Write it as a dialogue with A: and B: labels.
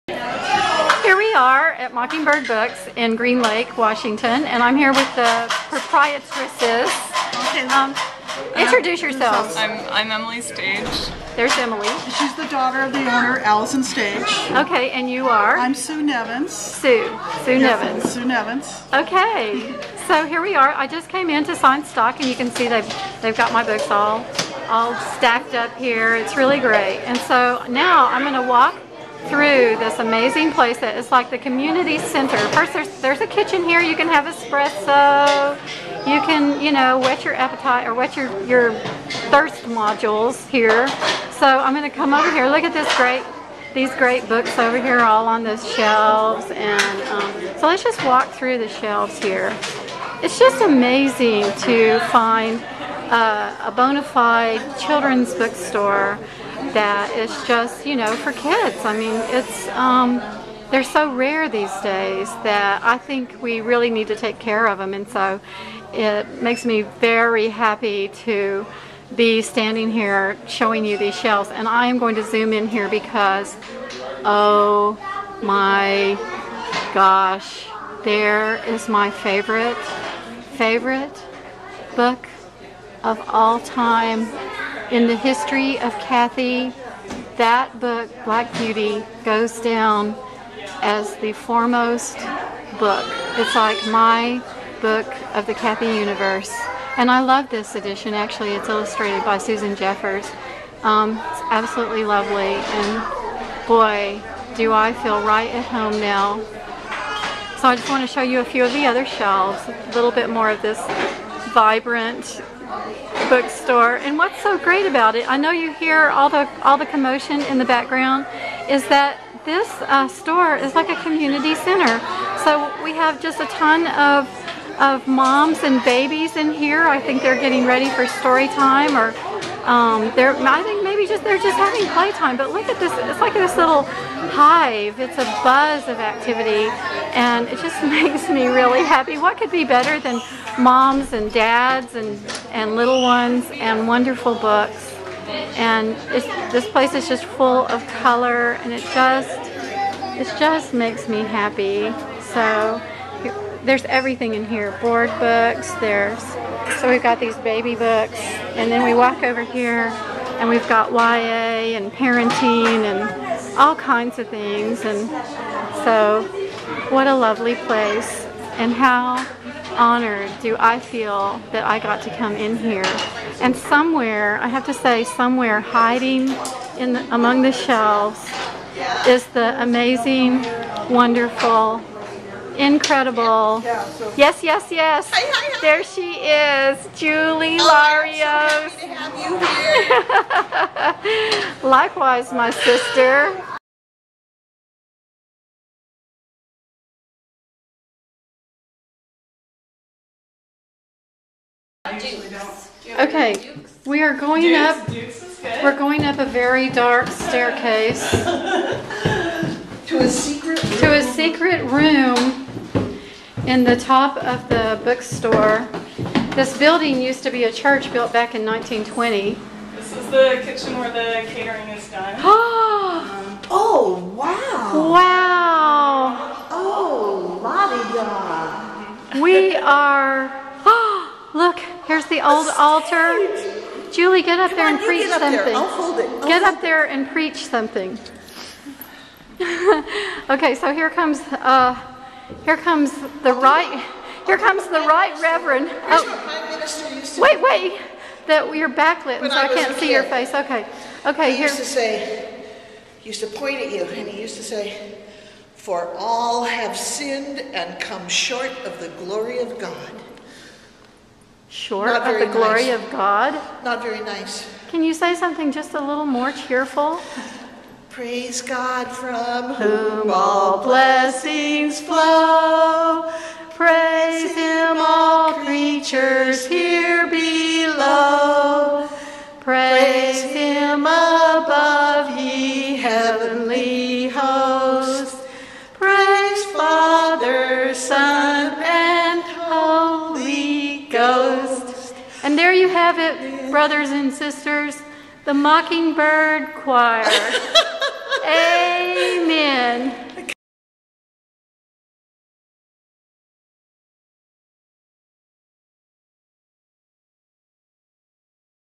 A: Here we are at Mockingbird Books in Green Lake, Washington, and I'm here with the proprietresses. Introduce yourselves.
B: I'm Emily Stage.
A: There's Emily.
C: She's the daughter of the owner, Allison Stage.
A: Okay, and you are?
C: I'm Sue Nevins.
A: Sue Nevins.
C: Sue Nevins.
A: Okay, so here we are. I just came in to sign stock, and you can see they've got my books all stacked up here. It's really great. And so now I'm going to walk through this amazing place that is like the community center. First, there's a kitchen here. You can have espresso. You can, you know, whet your appetite or whet your thirst modules here. So I'm going to come over here. Look at these great books over here, all on those shelves. And so let's just walk through the shelves here. It's just amazing to find a bona fide children's bookstore that is just, you know, for kids. I mean, it's they're so rare these days that I think we really need to take care of them, and so it makes me very happy to be standing here showing you these shelves. And I am going to zoom in here because, oh my gosh, there is my favorite book of all time in the history of Kathy. That book, Black Beauty, goes down as the foremost book. It's like my book of the Kathy universe. And I love this edition. Actually, it's illustrated by Susan Jeffers. It's absolutely lovely, and boy, do I feel right at home now. So I just want to show you a few of the other shelves, a little bit more of this vibrant bookstore. And what's so great about it, I know you hear all the commotion in the background, is that this store is like a community center. So we have just a ton of moms and babies in here. I think they're getting ready for story time, or I think maybe they're just having playtime. But look at this, it's like this little hive. It's a buzz of activity, and it just makes me really happy. What could be better than moms and dads and little ones and wonderful books? And this place is just full of color, and it just makes me happy. So there's everything in here. Board books, so we've got these baby books, and then we walk over here and we've got YA and parenting and all kinds of things. And so what a lovely place, and how honored do I feel that I got to come in here. And somewhere, I have to say, somewhere hiding among the shelves is the amazing, wonderful, incredible, yes, there she is, Julie Larios.
D: So happy to have you here.
A: Likewise, my sister. Okay, we are going up. We're going up a very dark staircase
D: To a secret room.
A: To a secret room in the top of the bookstore. This building used to be a church built back in 1920.
B: This is the kitchen where the catering is done.
D: Oh, wow.
A: Wow!
D: Oh, la-di-da.
A: We are. Look, here's the old altar. Julie, get up there and preach something.
D: I'll hold it.
A: Get up there and preach something. Okay, so here comes the right Reverend. Oh, wait, that you're backlit, so I can't see your face. Okay,
D: He used to point at you, and he used to say, "For all have sinned and come short of the glory of God."
A: Short of the glory of God?
D: Not very nice.
A: Can you say something just a little more cheerful?
D: Praise God from
A: whom all blessings flow. Praise Him, all creatures here below. Praise Him above, ye heavenly hosts. Praise Father, Son, and Holy Ghost. And there you have it, brothers and sisters, the Mockingbird Choir. Amen.